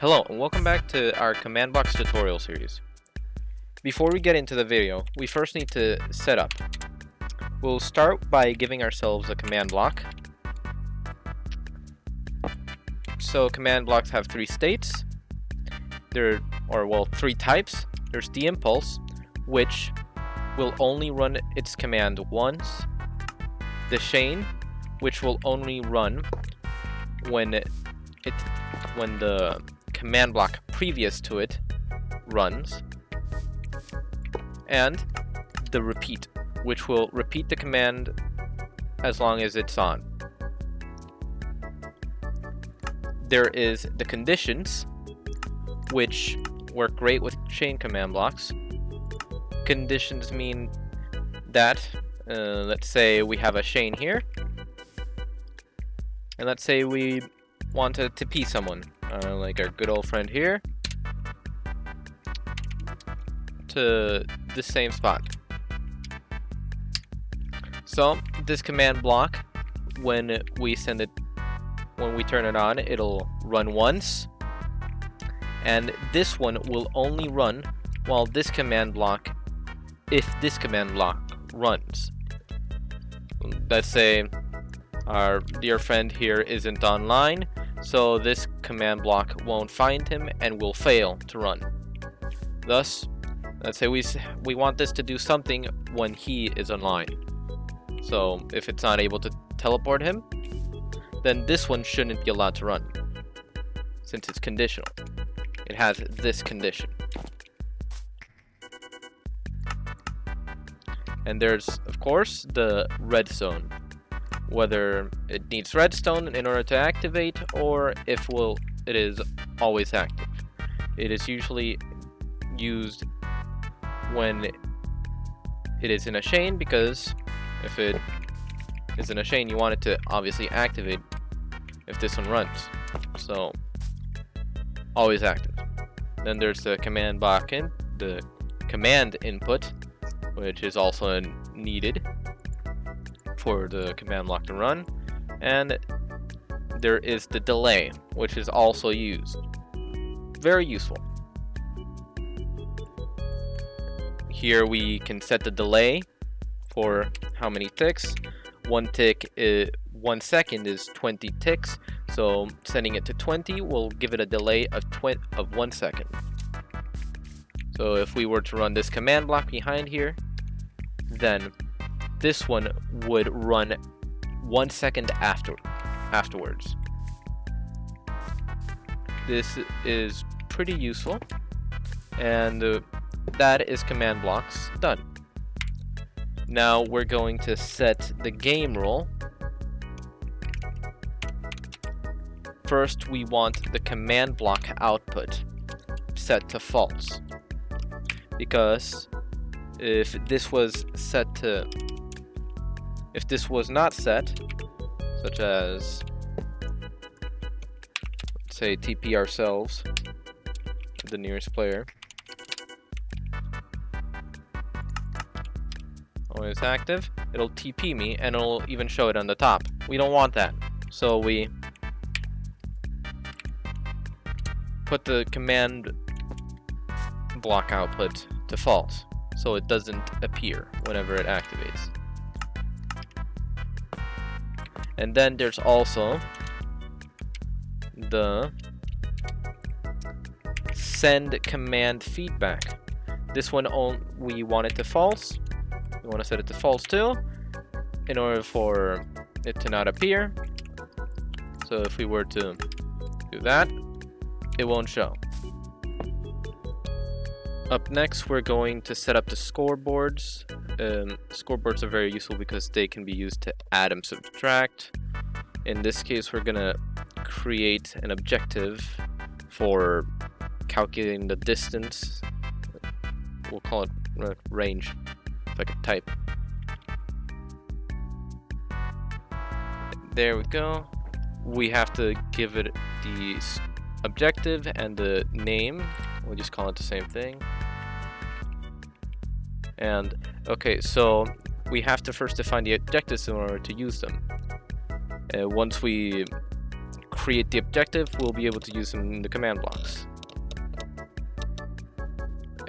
Hello and welcome back to our command blocks tutorial series. Before we get into the video, we first need to set up. We'll start by giving ourselves a command block. So command blocks have three states. Three types. There's the impulse, which will only run its command once. The chain, which will only run when the command block previous to it runs, and the repeat, which will repeat the command as long as it's on. There is the conditions, which work great with chain command blocks. Conditions mean that, let's say we have a chain here, and let's say we want to TP someone, like our good old friend here, to the same spot. So this command block, when we turn it on, it'll run once, and this one will only run while this command block, if this command block runs. Let's say our dear friend here isn't online, so this command block won't find him and will fail to run. Thus, let's say we want this to do something when he is online. So if it's not able to teleport him, then this one shouldn't be allowed to run, since it's conditional. It has this condition. And there's, of course, the redstone. Whether it needs redstone in order to activate, or if it is always active. It is usually used when it is in a chain, because if it is in a chain, you want it to obviously activate if this one runs. So always active. Then there's the command block the command input, which is also needed for the command block to run, and there is the delay, which is also used. Very useful. Here we can set the delay for how many ticks. 1 second is 20 ticks, so setting it to 20 will give it a delay of 1 second. So if we were to run this command block behind here, then this one would run 1 second afterwards. This is pretty useful, and that is command blocks done. Now we're going to set the game rule. First, we want the command block output set to false, because if this was not set, such as, let's say, TP ourselves to the nearest player, always active, it'll TP me and it'll even show it on the top. We don't want that, so we put the command block output to false, so it doesn't appear whenever it activates. And then there's also the send command feedback. This one we want it to false. We want to set it to false too, in order for it to not appear. So if we were to do that, it won't show. Up next, we're going to set up the scoreboards. Scoreboards are very useful because they can be used to add and subtract. In this case, we're gonna create an objective for calculating the distance. We'll call it range, if I could type. There we go. We have to give it the objective and the name. We'll just call it the same thing. And okay, so we have to first define the objectives in order to use them. Once we create the objective, we'll be able to use them in the command blocks.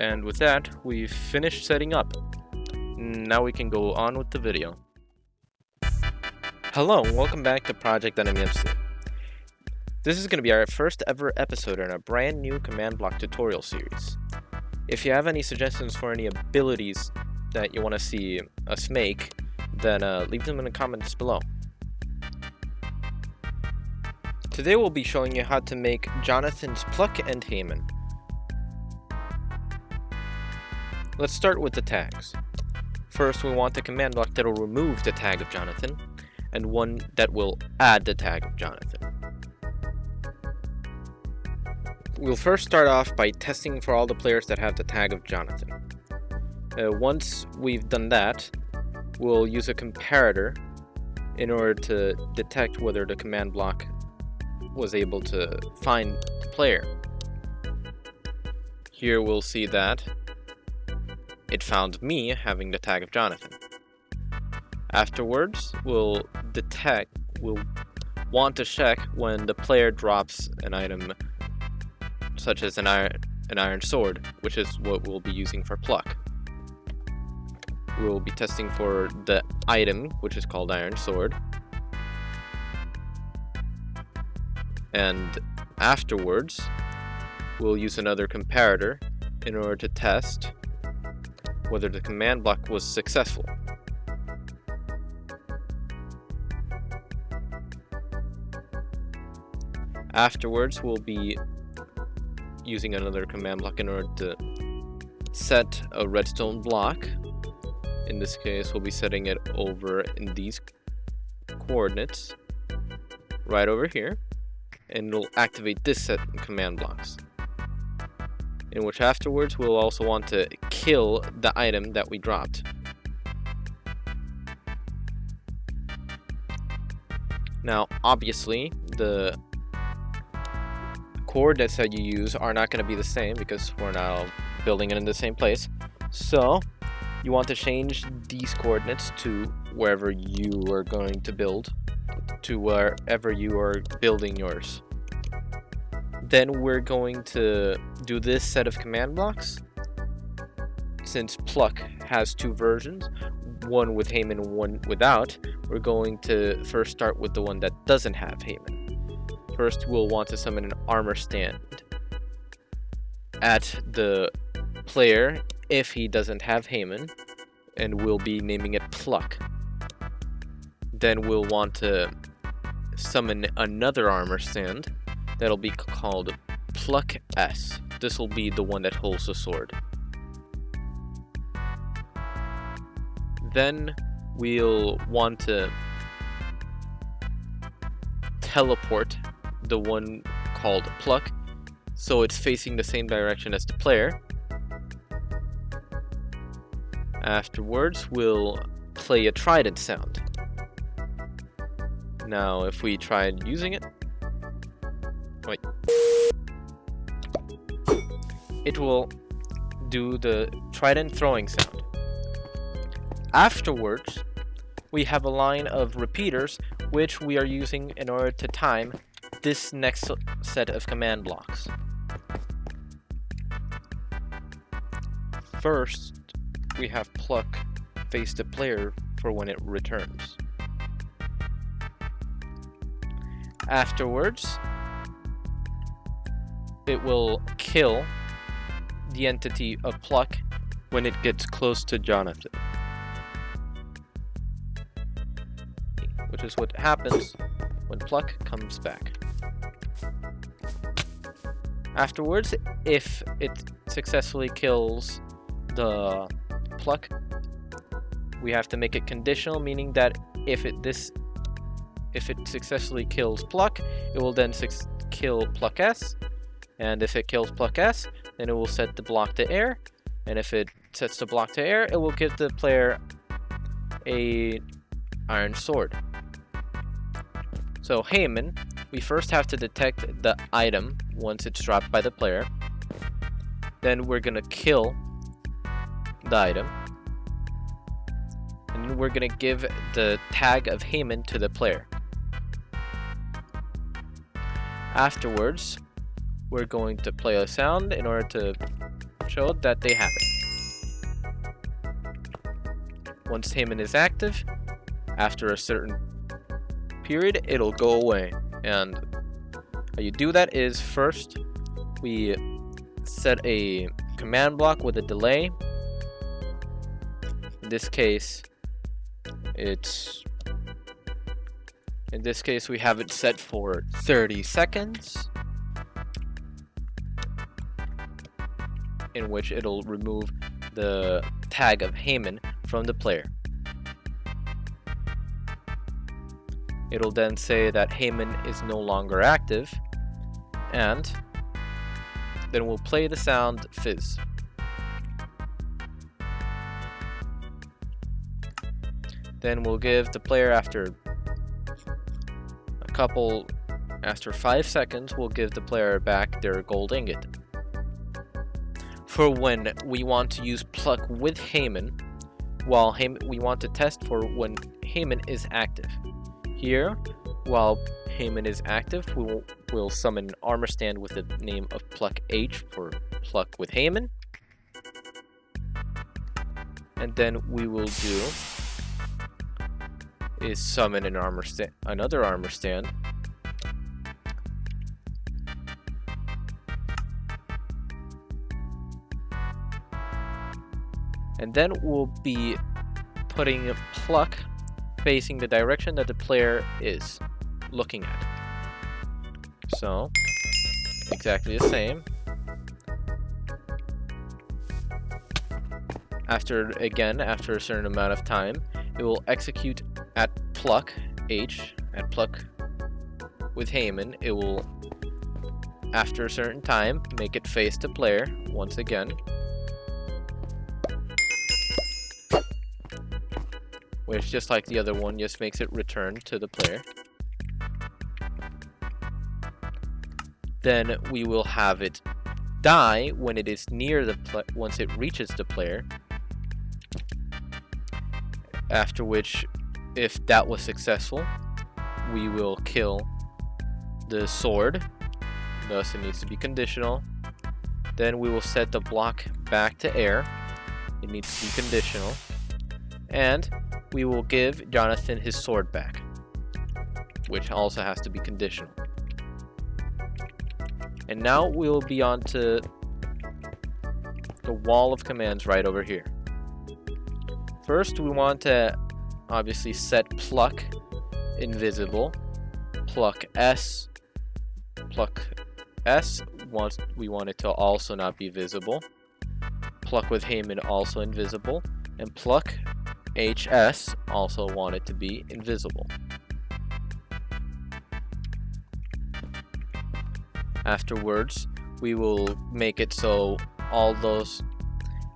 And with that, we've finished setting up. Now we can go on with the video. Hello, and welcome back to Project Enemy MC. This is going to be our first ever episode in a brand new command block tutorial series. If you have any suggestions for any abilities that you want to see us make, then leave them in the comments below. Today we'll be showing you how to make Jonathan's Pluck and Haman. Let's start with the tags. First, we want the command block that will remove the tag of Jonathan, and one that will add the tag of Jonathan. We'll first start off by testing for all the players that have the tag of Jonathan. Once we've done that, we'll use a comparator in order to detect whether the command block was able to find the player. Here we'll see that it found me having the tag of Jonathan. Afterwards, we'll want to check when the player drops an item such as an iron sword, which is what we'll be using for Pluck. We'll be testing for the item, which is called iron sword. And afterwards, we'll use another comparator in order to test whether the command block was successful. Afterwards, we'll be using another command block in order to set a redstone block. In this case, we'll be setting it over in these coordinates, right over here, and it'll activate this set of command blocks. In which afterwards, we'll also want to kill the item that we dropped. Now, obviously, the coordinates that you use are not going to be the same because we're now building it in the same place. So, you want to change these coordinates to wherever you are going to build, to wherever you are building yours. Then we're going to do this set of command blocks. Since Pluck has two versions, one with Haman and one without, we're going to first start with the one that doesn't have Haman. First, we'll want to summon an armor stand at the player if he doesn't have Haman, and we'll be naming it Pluck. Then we'll want to summon another armor stand that'll be called Pluck S. This will be the one that holds the sword. Then we'll want to teleport the one called Pluck so it's facing the same direction as the player. Afterwards, we'll play a trident sound. Now, if we tried using it, wait, it will do the trident throwing sound. Afterwards, we have a line of repeaters which we are using in order to time this next set of command blocks. First, we have Pluck face the player for when it returns. Afterwards, it will kill the entity of Pluck when it gets close to Jonathan, which is what happens when Pluck comes back. Afterwards, if it successfully kills the Pluck, we have to make it conditional, meaning that if it successfully kills Pluck, it will then kill Pluck S, and if it kills Pluck S, then it will set the block to air, and if it sets the block to air, it will give the player a iron sword. So Haman, we first have to detect the item once it's dropped by the player. Then we're gonna kill the item. And then we're gonna give the tag of Haman to the player. Afterwards, we're going to play a sound in order to show that they have it. Once Haman is active, after a certain period, it'll go away. And how you do that is, first we set a command block with a delay. In this case we have it set for 30 seconds, in which it'll remove the tag of Haman from the player. It'll then say that Haman is no longer active, and then we'll play the sound fizz. Then we'll give the player, after 5 seconds, we'll give the player back their gold ingot. For when we want to use Pluck with Haman, we want to test for when Haman is active. Here, while Haman is active, we'll summon an armor stand with the name of Pluck H for Pluck with Haman. And then we will do is summon another armor stand. And then we'll be putting Pluck facing the direction that the player is looking at. So, exactly the same. After a certain amount of time, it will execute at Pluck H, at Pluck with Haman. It will, after a certain time, make it face the player once again. Which, just like the other one, just makes it return to the player. Then we will have it die when it is near once it reaches the player. After which, if that was successful, we will kill the sword. Thus, it needs to be conditional. Then we will set the block back to air. It needs to be conditional. And we will give Jonathan his sword back, which also has to be conditional. And now we will be on to the wall of commands right over here. First, we want to obviously set Pluck invisible. Pluck S. We want it to also not be visible. Pluck with Haman also invisible. And Pluck HS also want it to be invisible. Afterwards, we will make it so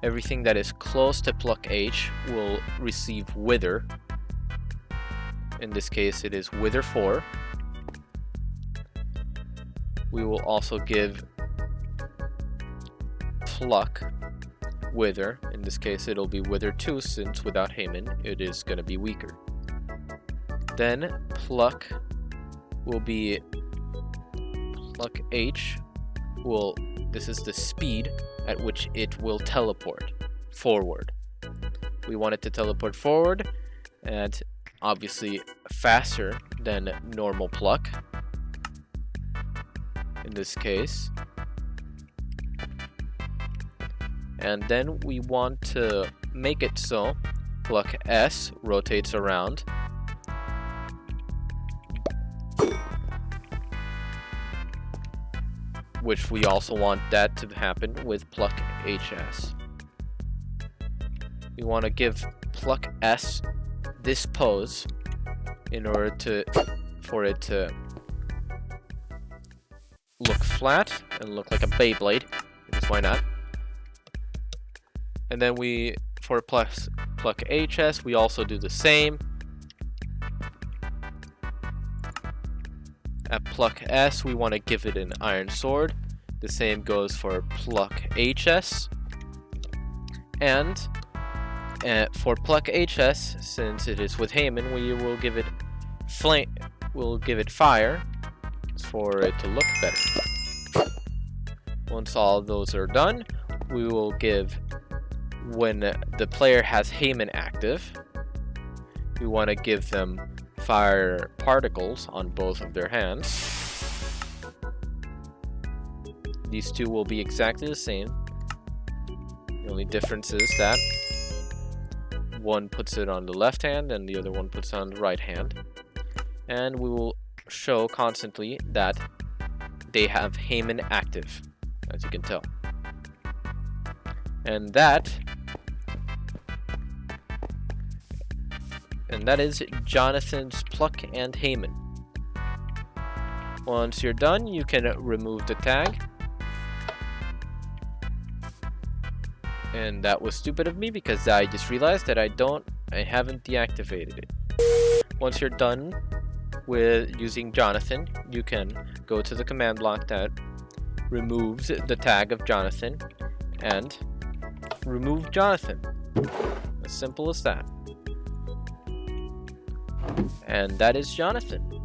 everything that is close to Pluck H will receive Wither. In this case, it is Wither 4. We will also give Pluck Wither. In this case, it'll be Wither 2, since without Haman, it is going to be weaker. Then Pluck will be Pluck H. This is the speed at which it will teleport forward. We want it to teleport forward, and obviously faster than normal Pluck. In this case. And then we want to make it so Pluck S rotates around. Which we also want that to happen with Pluck HS. We want to give Pluck S this pose in order for it to look flat and look like a Beyblade, because why not? And then for Pluck HS, we also do the same. At Pluck S, we want to give it an iron sword. The same goes for Pluck HS. And for Pluck HS, since it is with Haman, we will give it fire. for it to look better. Once all of those are done, we will give, when the player has Haman active, we want to give them fire particles on both of their hands. These two will be exactly the same. The only difference is that one puts it on the left hand and the other one puts it on the right hand. And we will show constantly that they have Haman active, as you can tell. And that is Jonathan's Pluck and Haman. Once you're done, you can remove the tag. And that was stupid of me because I just realized that I haven't deactivated it. Once you're done with using Jonathan, you can go to the command block that removes the tag of Jonathan and remove Jonathan. As simple as that. And that is Jonathan.